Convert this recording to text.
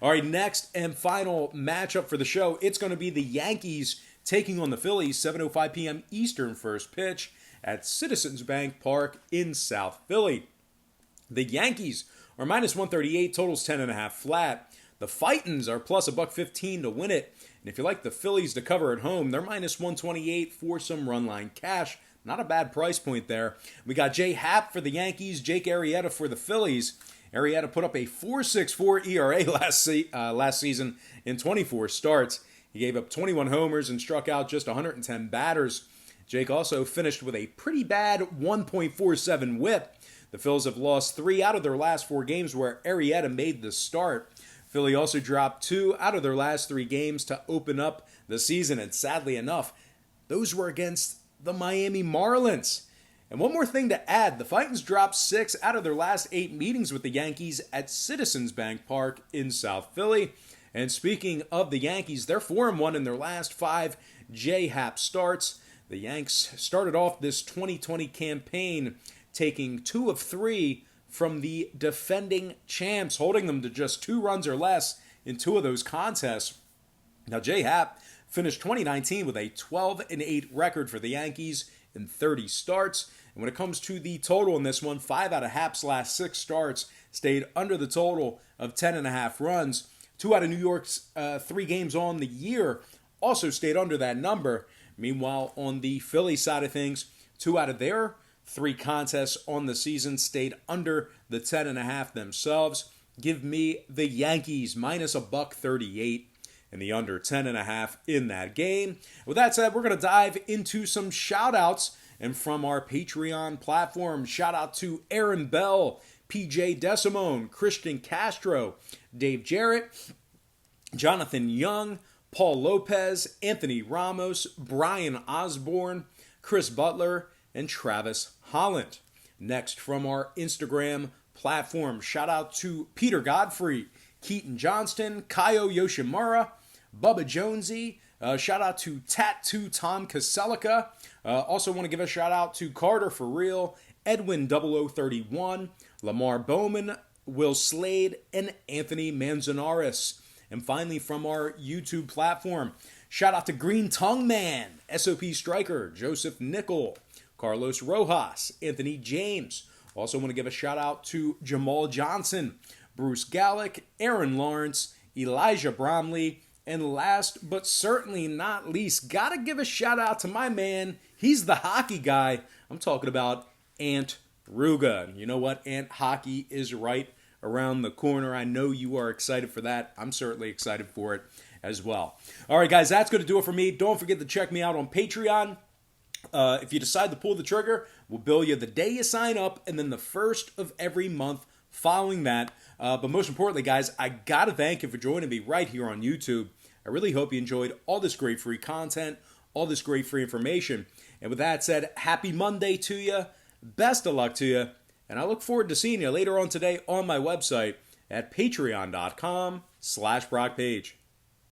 All right, next and final matchup for the show. It's going to be the Yankees taking on the Phillies, 7:05 p.m. Eastern first pitch at Citizens Bank Park in South Philly. The Yankees are minus 138, totals 10.5 flat. The Fightins are plus $1.15 to win it. And if you like the Phillies to cover at home, they're minus 128 for some run line cash. Not a bad price point there. We got Jay Happ for the Yankees, Jake Arrieta for the Phillies. Arrieta put up a 4.64 ERA last season in 24 starts. He gave up 21 homers and struck out just 110 batters. Jake also finished with a pretty bad 1.47 whip. The Phils have lost 3 out of their last 4 games where Arrieta made the start. Philly also dropped 2 out of their last 3 games to open up the season, and sadly enough, those were against the Miami Marlins. And one more thing to add, the Fightins dropped 6 out of their last 8 meetings with the Yankees at Citizens Bank Park in South Philly. And speaking of the Yankees, they're 4-1 in their last 5 J-Happ starts. The Yanks started off this 2020 campaign taking 2 of 3 from the defending champs, holding them to just 2 runs or less in 2 of those contests. Now, J-Happ finished 2019 with a 12-8 record for the Yankees in 30 starts. And when it comes to the total in this one, 5 out of Happ's last 6 starts stayed under the total of 10.5 runs. 2 out of New York's 3 games on the year also stayed under that number. Meanwhile, on the Philly side of things, 2 out of their 3 contests on the season stayed under the 10.5 themselves. Give me the Yankees minus $1.38 and the under 10.5 in that game. With that said, we're going to dive into some shout-outs. And from our Patreon platform, shout out to Aaron Bell, PJ Desimone, Christian Castro, Dave Jarrett, Jonathan Young, Paul Lopez, Anthony Ramos, Brian Osborne, Chris Butler, and Travis Holland. Next, from our Instagram platform, shout out to Peter Godfrey, Keaton Johnston, Kaio Yoshimura, Bubba Jonesy. Shout out to Tattoo Tom Kaselika. Also want to give a shout out to Carter For Real, Edwin 0031, Lamar Bowman, Will Slade, and Anthony Manzanares. And finally, from our YouTube platform, shout out to Green Tongue Man, SOP Striker, Joseph Nickel, Carlos Rojas, Anthony James. Also want to give a shout out to Jamal Johnson, Bruce Gallick, Aaron Lawrence, Elijah Bromley, and last but certainly not least, gotta give a shout out to my man. He's the hockey guy. I'm talking about Ant Ruga. You know what? Ant Hockey is right around the corner. I know you are excited for that. I'm certainly excited for it as well. All right, guys, that's going to do it for me. Don't forget to check me out on Patreon. If you decide to pull the trigger, we'll bill you the day you sign up and then the first of every month following that. But most importantly, guys, I got to thank you for joining me right here on YouTube. I really hope you enjoyed all this great free content, all this great free information. And with that said, happy Monday to you. Best of luck to you. And I look forward to seeing you later on today on my website at patreon.com/BrockPage.